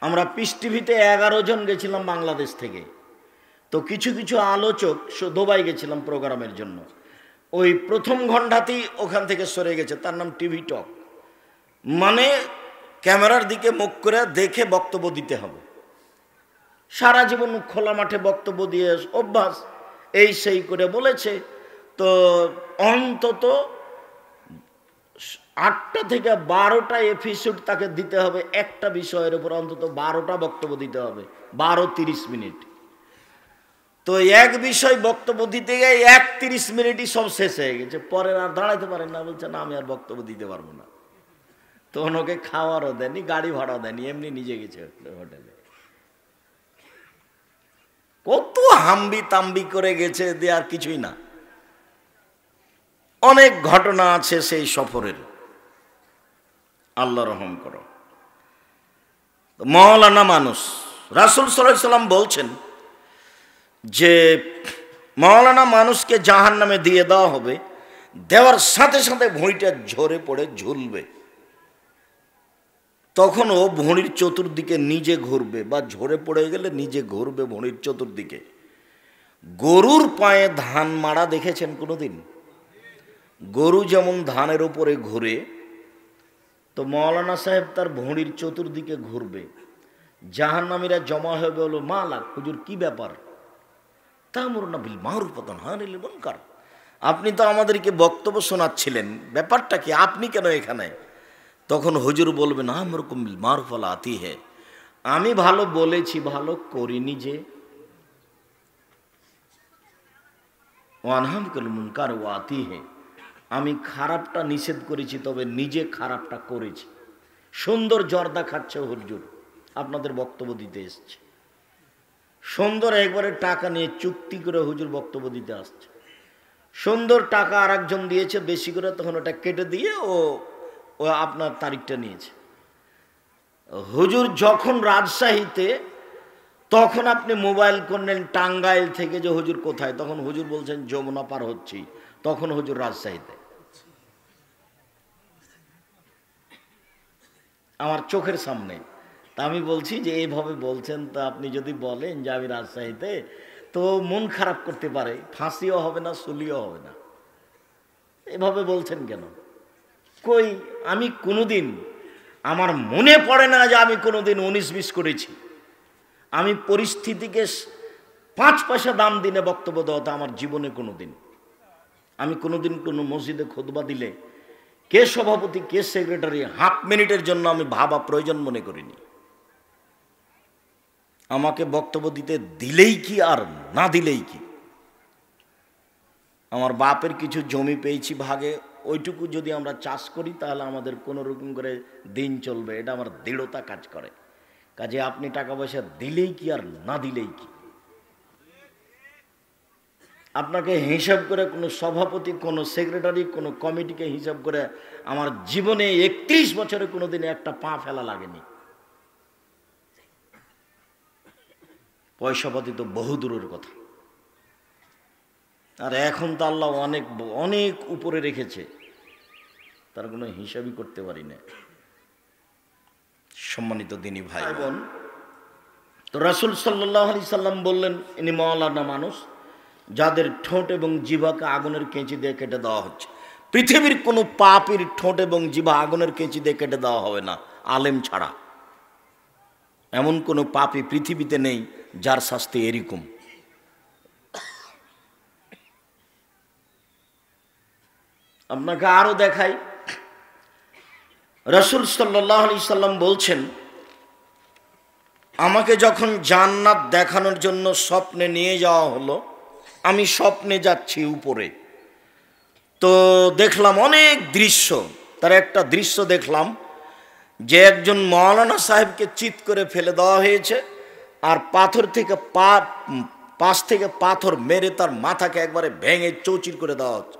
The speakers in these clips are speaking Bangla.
আমরা পিস টিভিতে 11 জন গেছিলাম বাংলাদেশ থেকে। তো কিছু কিছু আলোচক দুবাই গেছিলাম প্রোগ্রামের জন্য। ওই প্রথম ঘণ্টাতেই ওখান থেকে সরে গেছে, তার নাম টিভি টক, মানে ক্যামেরার দিকে মুখ করে দেখে বক্তব্য দিতে হবে। সারা জীবন খোলা মাঠে বক্তব্য দিয়ে অভ্যাস, এই সেই করে বলেছে। তো অন্তত 8টা থেকে 12টা এপিসোড তাকে দিতে হবে, একটা বিষয়ের উপর অন্তত 12টা বক্তব্য দিতে হবে, 12-30 মিনিট। তো এক বিষয় বক্তব্য দিতে গিয়ে 31 মিনিটই সব শেষ হয়ে গেছে। পরে আর দাঁড়াইতে পারেন না, বলছে না আমি আর বক্তব্য দিতে পারবো না। তো ওনাকে খাওয়ারও দেয়নি, গাড়ি ভাড়াও দেয়নি, এমনি নিজে গেছে হোটেলে। কত হাম্বি তাম্বি করে গেছে, দিয়ে আর কিছুই না। অনেক ঘটনা আছে সেই সফরের, আল্লাহ রহম করো। মওলানা মানুষ, রাসূল সাল্লাল্লাহু আলাইহি সাল্লাম বলছেন যে মওলানা মানুষকে জাহান্নামে দিয়ে দেওয়া হবে, দেওয়ার সাথে সাথে ভুঁড়িটা ঝরে পড়ে ঝুলবে। তখন ও ভুঁড়ির চতুর্দিকে নিজে ঘুরবে, বা ঝরে পড়ে গেলে নিজে ঘুরবে ভুঁড়ির চতুর্দিকে। গরুর পায়ে ধান মাড়া দেখেছেন কোনোদিন? গরু যেমন ধানের উপরে ঘুরে, তো মওলানা সাহেব তার ভুঁড়ির চতুর্দিকে ঘুরবে। জাহান্নামীরা জমা হয়ে বলল, মালাক হুজুর কি ব্যাপার? তা'মুরুনা বিল মা'রুফ ওয়া তানহাউনা আনিল মুনকার। আপনি তো আমাদেরকে বক্তব্য শোনাচ্ছিলেন, ব্যাপারটা কি, আপনি কেন এখানে? তখন হুজুর বলবেন, আমরুকুম বিল মা'রুফ ওয়া লা আতিহি, আমি ভালো বলেছি, ভালো করিনি যে। ওয়া আনহাতুল মুনকার ওয়া আতিহি, আমি খারাপটা নিষেধ করেছি, তবে নিজে খারাপটা করেছি। সুন্দর জর্দা খাচ্ছে হুজুর, আপনাদের বক্তব্য দিতে এসছে। সুন্দর একবারে টাকা নিয়ে চুক্তি করে হুজুর বক্তব্য দিতে আসছে। সুন্দর টাকা আর একজন দিয়েছে বেশি করে, তখন ওটা কেটে দিয়ে ও আপনার তারিখটা নিয়েছে। হুজুর যখন রাজশাহীতে, তখন আপনি মোবাইল করলেন টাঙ্গাইল থেকে যে হুজুর কোথায়, তখন হুজুর বলছেন যমুনা পার হচ্ছি, তখন হুজুর রাজশাহীতে। আমার চোখের সামনে। তা আমি বলছি যে এইভাবে বলছেন, তা আপনি যদি বলেন যে আমি রাজশাহীতে, তো মন খারাপ করতে পারে, ফাঁসিও হবে না, সুলিও হবে না। এভাবে বলছেন কেন? কই আমি কোনোদিন, আমার মনে পড়ে না যে আমি কোনোদিন 19-20 করেছি। আমি পরিস্থিতিকে 5 পয়সা দাম দিনে বক্তব্য দেওয়াটা আমার জীবনে কোনোদিন। আমি কোনোদিন কোনো মসজিদে খুতবা দিলে কে সভাপতি কে সেক্রেটারি হাফ মিনিটের জন্য আমি ভাবা প্রয়োজন মনে করিনি। আমাকে বক্তব্য দিতে দিলেই কি আর না দিলেই কি। আমার বাপের কিছু জমি পেয়েছি ভাগে, ওইটুকু যদি আমরা চাষ করি তাহলে আমাদের কোনো রকম করে দিন চলবে, এটা আমার দৃঢ়তা কাজ করে। কাজে আপনি টাকা পয়সা দিলেই কি আর না দিলেই কি। আপনাকে হিসাব করে কোনো সভাপতি, কোনো সেক্রেটারি, কোনো কমিটিকে হিসাব করে আমার জীবনে 31 বছরে কোনোদিন একটা পা ফেলা লাগেনি। পয়সাপাতি তো বহু দূরের কথা। আর এখন তো আল্লাহ অনেক অনেক উপরে রেখেছে, তার কোনো হিসাবই করতে পারি না। সম্মানিত দিনী ভাই বোন, তো রাসূল সাল্লাল্লাহু আলাইহি সাল্লাম বললেন, ইনি মওলানা মানুষ যাদের ঠোঁট এবং জিহ্বাকে আগুনের কেঁচি দিয়ে কেটে দেওয়া হচ্ছে। পৃথিবীর কোনো পাপীর ঠোঁট এবং জিহ্বা আগুনের কেঁচি দিয়ে কেটে দেওয়া হবে না, আলেম ছাড়া। এমন কোনো পাপী পৃথিবীতে নেই যার শাস্তি এরকম। আপনাকে আরো দেখাই, রাসূল সাল্লাল্লাহু আলাইহি সাল্লাম বলছেন, আমাকে যখন জান্নাত দেখানোর জন্য স্বপ্নে নিয়ে যাওয়া হলো, আমি স্বপ্নে যাচ্ছি উপরে, তো দেখলাম অনেক দৃশ্য। তার একটা দৃশ্য দেখলাম যে একজন মওলানা সাহেবকে চিৎ করে ফেলে দেওয়া হয়েছে, আর পাথর থেকে পাশ থেকে পাথর মেরে তার মাথাকে একবারে ভেঙে চৌচির করে দেওয়া হচ্ছে।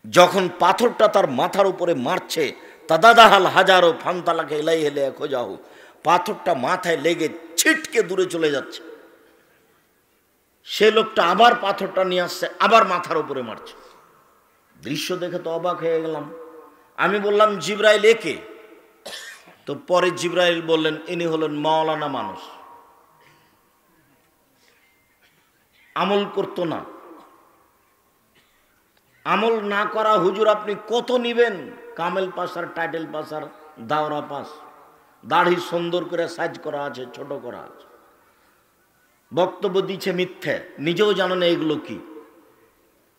যখন পাথরটা তার মাথার উপরে মারছে, তাদাদাহাল হাজারো ফান্তালাকে এলাই হেলে খোঁজাহু, পাথরটা মাথায় লেগে ছিটকে দূরে চলে যাচ্ছে। সে লোকটা আবার পাথরটা নিয়ে আসছে, আবার মাথার উপরে মারছে। দৃশ্য দেখে তো অবাক হয়ে গেলাম। আমি বললাম, জিবরাইল একে? তো পরে জিবরাইল বললেন ইনি হলেন মাওলানা মানুষ, আমল করতো না। আমল না করা হুজুর আপনি কত নিবেন? কামেল পাস আর টাইটেল পাস আর দাওরা পাস, দাড়ি সুন্দর করে সাইজ করা আছে, ছোট করা আছে, বক্তব্য দিচ্ছে মিথ্যে, নিজেও জানেন এগুলো কি,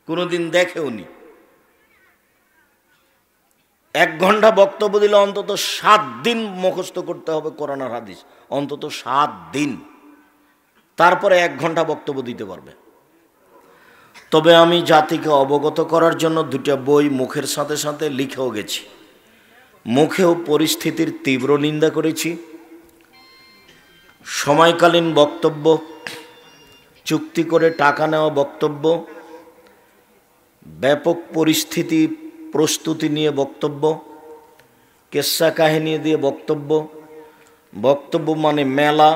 কোনোদিন দেখেও নি। 1 ঘন্টা বক্তব্য দিলে অন্তত 7 দিন মুখস্থ করতে হবে কোরআন আর হাদিস, অন্তত 7 দিন, তারপরে 1 ঘন্টা বক্তব্য দিতে পারবে। তবে আমি জাতিকে অবগত করার জন্য 2টা বই মুখের সাথে সাথে লিখেও গেছি। মুখেও পরিস্থিতির তীব্র নিন্দা করেছি। সময়কালীন বক্তব্য, চুক্তি করে টাকা নেওয়া বক্তব্য, ব্যাপক পরিস্থিতি প্রস্তুতি নিয়ে বক্তব্য, কেসা কাহিনী দিয়ে বক্তব্য, বক্তব্য মানে মেলা,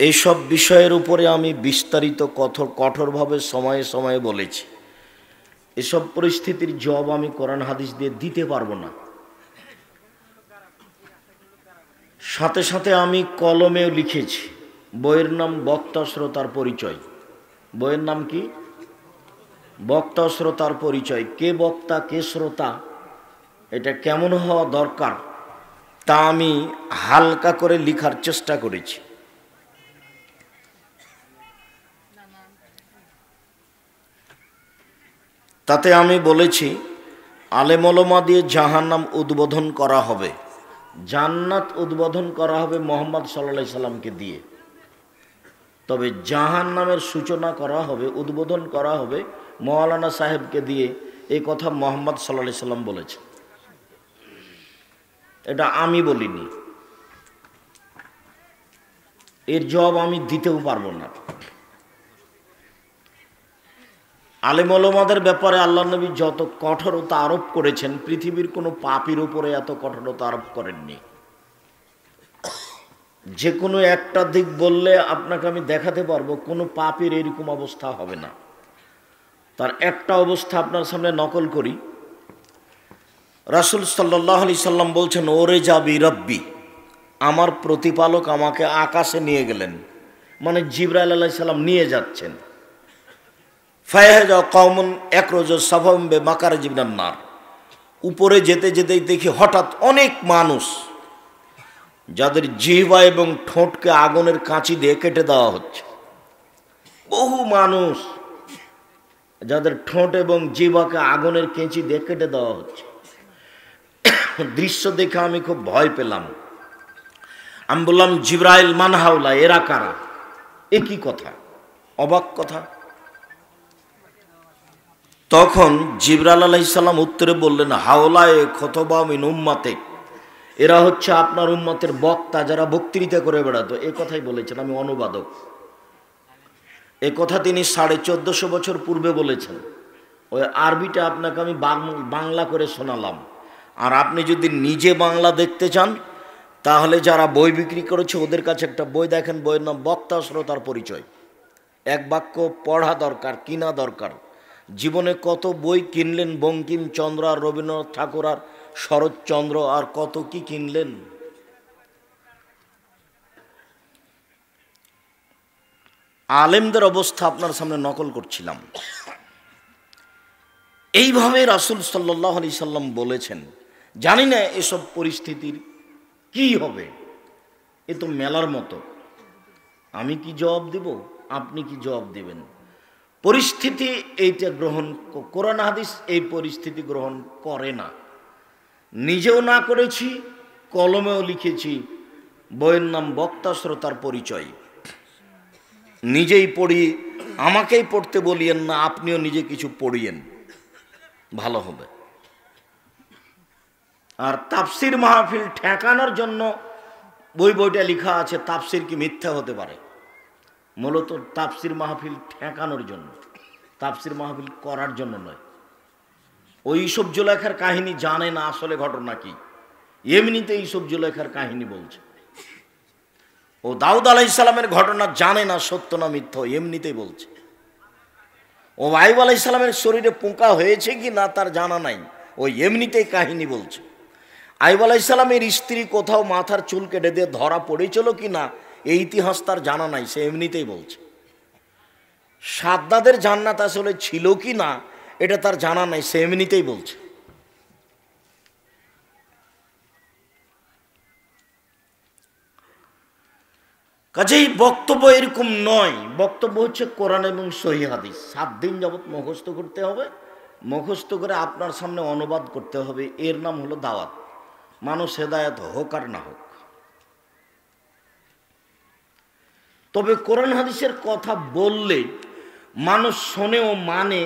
এইসব বিষয়ের উপরে আমি বিস্তারিত কঠোরভাবে সময়ে সময়ে বলেছি। এসব পরিস্থিতির জবাব আমি কোরআন হাদিস দিয়ে দিতে পারবো না। সাথে সাথে আমি কলমেও লিখেছি, বইয়ের নাম বক্তা শ্রোতার পরিচয়। বইয়ের নাম কি? বক্তা শ্রোতার পরিচয়। কে বক্তা কে শ্রোতা, এটা কেমন হওয়া দরকার তা আমি হালকা করে লিখার চেষ্টা করেছি। তাতে আমি বলেছি আলেম ওলামা দিয়ে জাহান্নাম উদ্বোধন করা হবে, জান্নাত উদ্বোধন করা হবে মুহাম্মদ সাল্লাল্লাহু আলাইহি সাল্লামকে দিয়ে। তবে জাহান্নামের সূচনা করা হবে, উদ্বোধন করা হবে মাওলানা সাহেবকে দিয়ে, এই কথা মুহাম্মদ সাল্লাল্লাহু আলাইহি সাল্লাম বলেছে। এটা আমি বলিনি, এর জবাব আমি দিতেও পারবো না। আলেম ওলামাদের ব্যাপারে আল্লাহ নবী যত কঠোরতা আরোপ করেছেন, পৃথিবীর কোনো পাপীর উপরে এত কঠোরতা আরোপ করেননি। যে কোনো একটা দিক বললে আপনাকে আমি দেখাতে পারবো কোনো পাপীর এরকম অবস্থা হবে না। তার একটা অবস্থা আপনার সামনে নকল করি। রাসূল সাল্লাল্লাহু আলাইহি সাল্লাম বলছেন, ওরে যাবি রব্বি, আমার প্রতিপালক আমাকে আকাশে নিয়ে গেলেন, মানে জিবরাইল আলাইহিস সালাম নিয়ে যাচ্ছেন। ফায়াজা কওমুন একরজু সাফাম বে মাকারিজিন নার, উপরে যেতে যেতেই দেখি হঠাৎ অনেক মানুষ যাদের জিহ্বা এবং ঠোঁটকে আগুনের কাঁচি দিয়ে কেটে দেওয়া হচ্ছে। বহু মানুষ যাদের ঠোঁট এবং জিহ্বাকে আগুনের কেঁচি দিয়ে কেটে দেওয়া হচ্ছে। দৃশ্য দেখে আমি খুব ভয় পেলাম। আমি বললাম, জিবরাইল মান হাওলা, এরা কারা? এ কি কথা, অবাক কথা। তখন জিবরাইল আলাইহিস সালাম উত্তরে বললেন, হাওলায়ে খতবা মিন উম্মাতিক, এরা হচ্ছে আপনার উম্মতের বক্তা, যারা বক্তৃতা করে বেড়াতো। এ কথাই বলেছেন, আমি অনুবাদক। এ কথা তিনি 1450 বছর পূর্বে বলেছেন। ওই আরবিটা আপনাকে আমি বাংলা করে শোনালাম। আর আপনি যদি নিজে বাংলা দেখতে চান, তাহলে যারা বই বিক্রি করেছে ওদের কাছে একটা বই দেখেন, বইয়ের নাম বক্তা শ্রোতার পরিচয়। 1 বাক্য পড়া দরকার, কিনা দরকার। জীবনে কত বই কিনলেন, বঙ্কিমচন্দ্র আর রবীন্দ্রনাথ ঠাকুর আর শরৎচন্দ্র আর কত কি কিনলেন। আলেমদের অবস্থা আপনার সামনে নকল করছিলাম। এইভাবে রাসূল সাল্লাল্লাহু আলাইহি সাল্লাম বলেছেন। জানি না এসব পরিস্থিতির কি হবে, এ তো মেলার মতো। আমি কি জবাব দেব, আপনি কি জবাব দেবেন? পরিস্থিতি এইটা গ্রহণ, কোরআন হাদিস এই পরিস্থিতি গ্রহণ করে না। নিজেও না করেছি, কলমেও লিখেছি, বইয়ের নাম বক্তা শ্রোতার পরিচয়। নিজেই পড়ি, আমাকেই পড়তে বলিয়েন না, আপনিও নিজে কিছু পড়িয়েন, ভালো হবে। আর তাফসির মাহফিল ঠেকানোর জন্য বইটা লেখা আছে, তাফসির কি মিথ্যা হতে পারে? মূলত তাফসির মাহফিল ঠেকানোর জন্য, তাফসির মাহফিল করার জন্য নয়। ওই সব জুলেখার কাহিনী জানে না আসলে ঘটনা কি, এমনিতে এইসব জুলেখার কাহিনী বলছে। ও দাউদ আলাইহিস সালামের ঘটনা জানে না সত্য না মিথ্যা, এমনিতেই বলছে। ও আইয়ুব আলাইহিস সালামের শরীরে পোকা হয়েছে কি না তার জানা নাই, ওই এমনিতেই কাহিনী বলছে। আইয়ুব আলাইহিস সালামের স্ত্রী কোথাও মাথার চুল কেটে দিয়ে ধরা পড়েছিল কি না এই ইতিহাস তার জানা নাই, সে এমনিতেই বলছে। সাদ্দাদের জান্নাত আসলে ছিল কি না এটা তার জানা নাই, সে এমনিতেই বলছে। কাজেই বক্তব্য এরকম নয়, বক্তব্য হচ্ছে কোরআন এবং সহিহ হাদিস। 7 দিন যাবত মুখস্থ করতে হবে, মুখস্থ করে আপনার সামনে অনুবাদ করতে হবে। এর নাম হলো দাওয়াত। মানুষ হেদায়েত হোক আর না হোক। তবে কোরআন হাদিসের কথা বললে মানুষ শোনে ও মানে,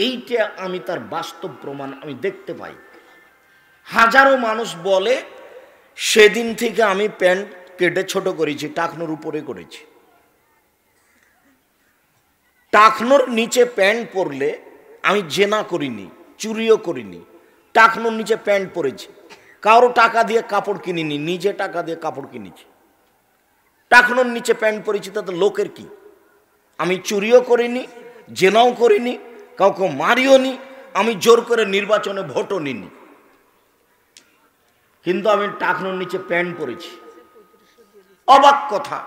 এইটা আমি তার বাস্তব প্রমাণ আমি দেখতে পাই। হাজারো মানুষ বলে সেদিন থেকে আমি প্যান্ট কেটে ছোট করেছি, টাকনোর উপরে করেছি। টাকনোর নিচে প্যান্ট পরলে আমি জেনা করিনি, চুরিও করিনি, টাকনোর নিচে প্যান্ট পরেছি। কারো টাকা দিয়ে কাপড় কিনিনি, নিজে টাকা দিয়ে কাপড় কিনেছি। টাকনোর নিচে প্যান্ট পরেছি, তাতে লোকের কি? আমি চুরিও করিনি, জেনাও করিনি, কাউকে মারিও নি, আমি জোর করে নির্বাচনে ভোটও নিনি, কিন্তু আমি টাকনোর নিচে প্যান্ট পরেছি। অবাক কথা,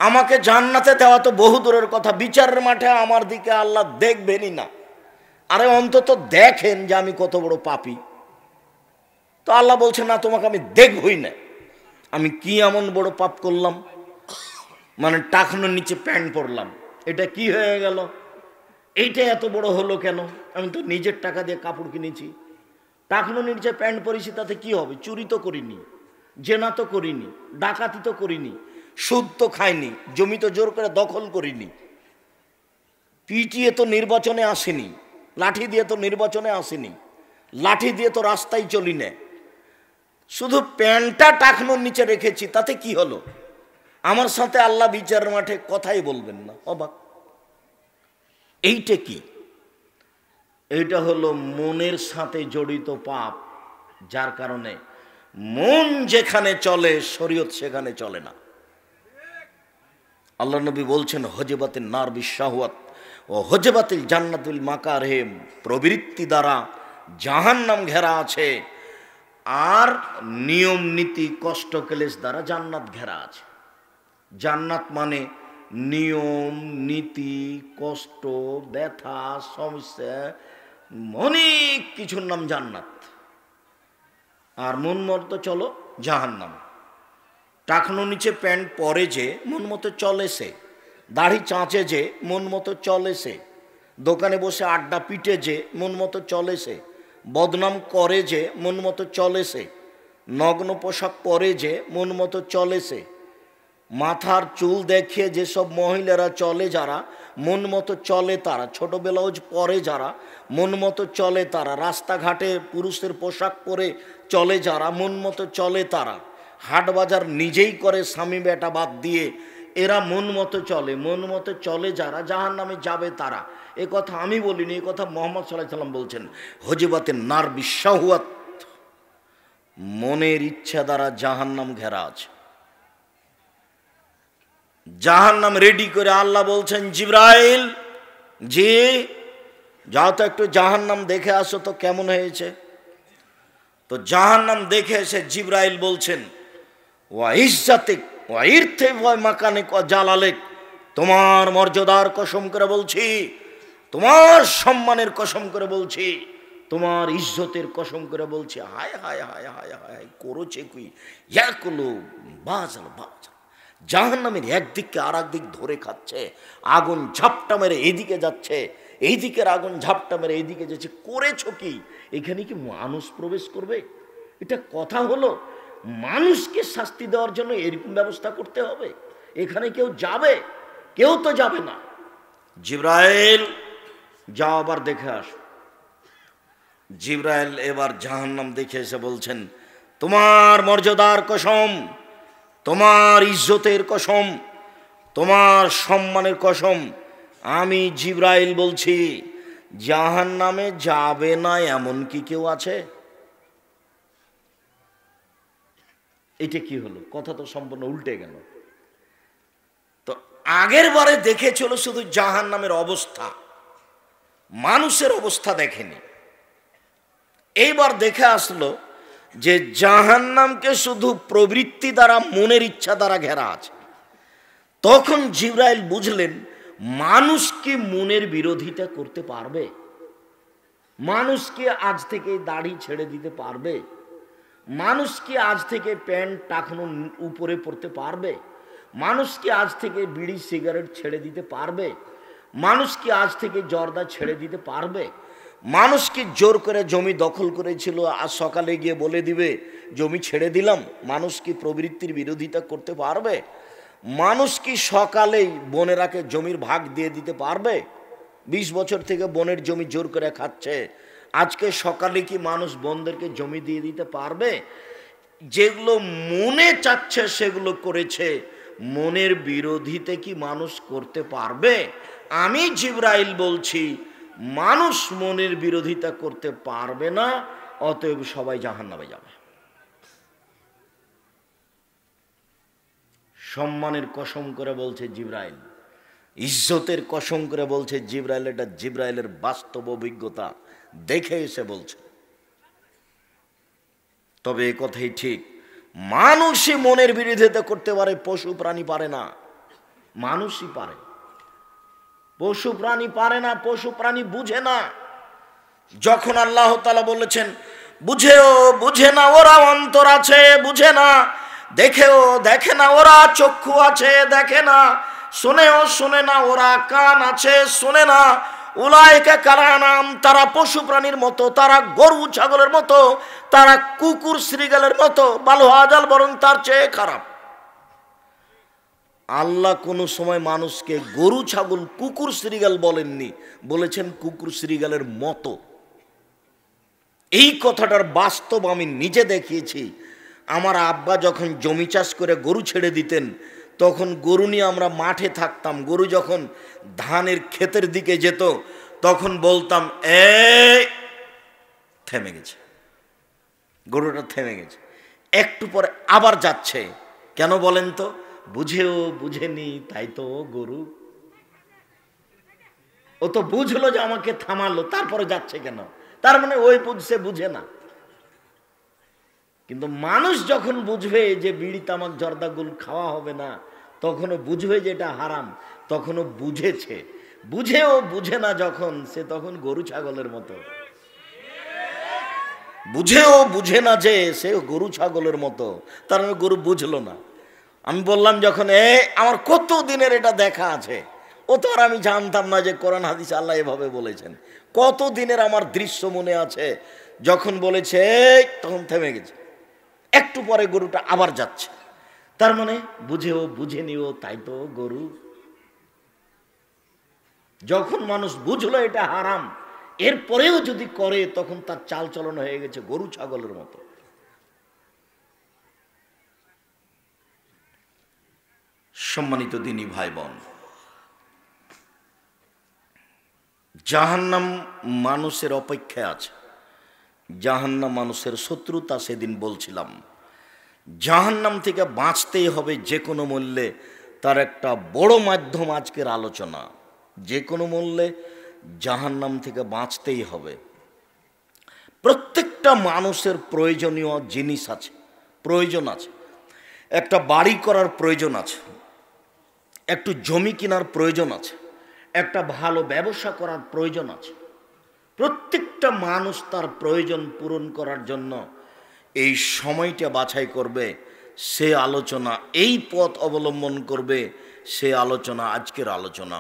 আমাকে জান্নাতে দেওয়া তো বহু দূরের কথা, বিচারের মাঠে আমার দিকে আল্লাহ দেখবেনই না। আরে অন্তত দেখেন যে আমি কত বড় পাপী। তো আল্লাহ বলছেন না, তোমাকে আমি দেখবই না। আমি কি এমন বড় পাপ করলাম? মানে টাকনোর নিচে প্যান্ট পরলাম, এটা কি হয়ে গেল? এইটা এত বড় হলো কেন? আমি তো নিজের টাকা দিয়ে কাপড় কিনেছি, টাকনোর নিচে প্যান্ট পরেছি, তাতে কি হবে? চুরি তো করিনি, জেনা তো করিনি, ডাকাতি তো করিনি, সুদ তো খাইনি, জমি তো জোর করে দখল করিনি, পিটিয়ে তো নির্বাচনে আসেনি, লাঠি দিয়ে তো নির্বাচনে আসেনি, লাঠি দিয়ে তো রাস্তায় চলি না। শুধু প্যান্টটা টাকনোর নিচে রেখেছি, তাতে কি হলো? আমার সাথে আল্লাহ বিচারের মাঠে কথাই বলবেন না। অবাক। এইটা কি? এইটা হলো মনের সাথে জড়িত পাপ, যার কারণে মন যেখানে চলে শরীয়ত সেখানে চলে না। আল্লাহ নবী বলছেন, হজেবাতিল নার বিশাহওয়াত ও হজেবাতিল জান্নাতুল মাকারহিম, প্রবৃত্তি দ্বারা জাহান্নাম ঘেরা আছে, আর নিয়ম নীতি কষ্ট ক্লেশ দ্বারা জান্নাত ঘেরা আছে। জান্নাত মানে নিয়ম নীতি, কষ্ট, ব্যথা, সমস্যা, অনেক কিছুর নাম জান্নাত। আর মন মতো চলো জাহান্নাম। টাকনো নিচে প্যান্ট পরে যে মন মতো চলে সে, দাড়ি চাঁচে যে মন মতো চলে সে, দোকানে বসে আড্ডা পিটে যে মন মতো চলে সে, বদনাম করে যে মন মতো চলে সে, নগ্ন পোশাক পরে যে মন মতো চলে সে, মাথার চুল দেখিয়ে যেসব মহিলারা চলে যারা মন মতো চলে তারা, ছোট ব্লাউজ পরে যারা মন মতো চলে তারা, রাস্তাঘাটে পুরুষের পোশাক পরে চলে যারা মন মতো চলে তারা, হাট বাজার নিজেই করে স্বামী বেটা বাদ দিয়ে, এরা মন মতো চলে। মন মতো চলে যারা জাহান্নামে যাবে তারা। এ কথা আমি বলিনি, এ কথা মুহাম্মদ সাল্লাল্লাহু আলাইহি ওয়াসাল্লাম বলছেন। হজিবাতিন নার বিশাহওয়াত, মনের ইচ্ছা দ্বারা জাহান্নাম ঘেরা আছে। জাহান্নাম রেডি করে আল্লাহ বলছেন, জিবরাইল জি যাও তো একটু জাহান্নাম দেখে আসো তো কেমন হয়েছে। তো জাহান্নাম দেখে এসে জিবরাইল বলছেন, ওয়া ইজ্জাতিক ওয়া ইরথি ওয়া মাকানিক ওয়া জালালিক, তোমার মর্যাদার কসম করে বলছি, তোমার সম্মানের কসম করে বলছি, তোমার ইজ্জতের কসম করে বলছি। হায় হায় হায় হায় হায় করেছে কি ইয়াকুলু বাজাল বাজাল। জাহান্নামের একদিককে আর একদিক ধরে খাচ্ছে, আগুন ঝাপটা মেরে এইদিকে যাচ্ছে, এই দিকের আগুন ঝাপটা মেরে এইদিকে যাচ্ছে। করেছো কি? এখানে কি মানুষ প্রবেশ করবে? এটা কথা হলো? মানুষকে শাস্তি দেওয়ার জন্য এরকম ব্যবস্থা করতে হবে? এখানে কেউ যাবে? কেউ তো যাবে না। জিবরাইল যাও আবার দেখে আসো। জিবরাইল এবার জাহান্নাম দেখে এসে বলছেন, তোমার মর্যাদার কসম, তোমার ইজ্জতের কসম, তোমার সম্মানের কসম, আমি জিবরাইল বলছি, জাহান্নামে যাবে না এমন কি কেউ আছে? এটা কি হলো? কথা তো সম্পূর্ণ উল্টে গেল। তো আগের বারে দেখেছিল শুধু জাহান্নামের অবস্থা, মানুষের অবস্থা দেখেনি। এইবার দেখে আসলো যে জাহান্নামকে শুধু প্রবৃত্তি দ্বারা, মনের ইচ্ছা দ্বারা ঘেরা আছে। তখন জিবরাইল বুঝলেন মানুষ কি মনের বিরোধিতা করতে পারবে? মানুষ কি আজ থেকে দাড়ি ছেড়ে দিতে পারবে? মানুষ কি আজ থেকে প্যান্ট টাকানো উপরে পড়তে পারবে? মানুষ কি আজ থেকে বিড়ি সিগারেট ছেড়ে দিতে পারবে? মানুষ কি আজ থেকে জর্দা ছেড়ে দিতে পারবে? মানুষ কি জোর করে জমি দখল করেছিল আজ সকালে গিয়ে বলে দিবে জমি ছেড়ে দিলাম? মানুষ কি প্রবৃত্তির বিরোধিতা করতে পারবে? মানুষ কি সকালেই বোনেরাকে জমির ভাগ দিয়ে দিতে পারবে? 20 বছর থেকে বোনের জমি জোর করে খাচ্ছে, আজকে সকালে কি মানুষ বোনদেরকে জমি দিয়ে দিতে পারবে? যেগুলো মনে চাচ্ছে সেগুলো করেছে, মনের বিরোধিতা কি মানুষ করতে পারবে? আমি জিবরাইল বলছি মানুষ মনের বিরোধিতা করতে পারবে না, অতএব সবাই জাহান্নামে যাবে। সম্মানের কসম করে বলছে জিবরাইল, ইজ্জতের কসম করে বলছে জিবরাইল, এটা জিবরাইলের বাস্তব অভিজ্ঞতা, দেখে এসে বলছে। তবে এ কথাই ঠিক, মানুষই মনের বিরোধিতা করতে পারে, পশু প্রাণী পারে না। মানুষই পারে, পশু প্রাণী পারে না। পশু প্রাণী বুঝে না। যখন আল্লাহ তাআলা বলেছেন বুঝেও বুঝে না, ওরা অন্তর আছে বুঝে না, দেখেও দেখে না, ওরা চক্ষু আছে দেখে না, শোনেও শোনে না, ওরা কান আছে শোনে না, উলাইকা কালানাম, তারা পশু প্রাণীর মতো, তারা গরু ছাগলের মতো, তারা কুকুর শ্রীগালের মতো, বালু আজাল বরং তার চেয়ে খারাপ। আল্লাহ কোনো সময় মানুষকে গরু ছাগল কুকুর শ্রীগাল বলেননি, বলেছেন কুকুর শ্রীগালের মতো। এই কথাটার বাস্তব আমি নিজে দেখিয়েছি। আমার আব্বা যখন জমি চাষ করে গরু ছেড়ে দিতেন, তখন গরু নিয়ে আমরা মাঠে থাকতাম। গরু যখন ধানের ক্ষেতের দিকে যেত তখন বলতাম থেমে গেছে, গরুটা থেমে গেছে। একটু পরে আবার যাচ্ছে, কেন বলেন তো? বুঝেও বুঝেনি তাই তো গরু। ও তো বুঝলো যে আমাকে থামালো, তারপরে যাচ্ছে কেন? তার মানে ওই বুঝছে, বুঝে না। কিন্তু মানুষ যখন বুঝবে যে বিড়ি তামাক জর্দা গুল খাওয়া হবে না, তখনও বুঝবে যে এটা হারাম, তখনও বুঝেছে। বুঝেও বুঝে না যখন, সে তখন গরু ছাগলের মতো। বুঝেও বুঝে না যে সে গরু ছাগলের মতো, তার মানে গরু বুঝলো না। আমি বললাম যখন আমার কত দিনের এটা দেখা আছে, ও তো আর আমি জানতাম না যে কোরআন হাদিস আল্লাহ এভাবে বলেছেন। কত দিনের আমার দৃশ্য মনে আছে, যখন বলেছে তখন থেমে গেছে, একটু পরে গরুটা আবার যাচ্ছে। তার মানে বুঝেও বুঝেনিও তাই তো গরু। যখন মানুষ বুঝলো এটা হারাম, এরপরেও যদি করে, তখন তার চাল চলন হয়ে গেছে গরু ছাগলের মতো। সম্মানিত দিনী ভাই বোন, জাহান্নাম মানুষের অপেক্ষায় আছে। জাহান্নাম মানুষের শত্রু, তা সেদিন বলছিলাম। জাহান্নাম থেকে বাঁচতেই হবে যে কোনো মূল্যে, তার একটা বড় মাধ্যম আজকের আলোচনা। যে কোনো মূল্যে জাহান্নাম থেকে বাঁচতেই হবে। প্রত্যেকটা মানুষের প্রয়োজনীয় জিনিস আছে, প্রয়োজন আছে। একটা বাড়ি করার প্রয়োজন আছে, একটু জমি কেনার প্রয়োজন আছে, একটা ভালো ব্যবসা করার প্রয়োজন আছে। প্রত্যেকটা মানুষ তার প্রয়োজন পূরণ করার জন্য এই সময়টা বাছাই করবে, সে আলোচনা, এই পথ অবলম্বন করবে, সে আলোচনা আজকের আলোচনা।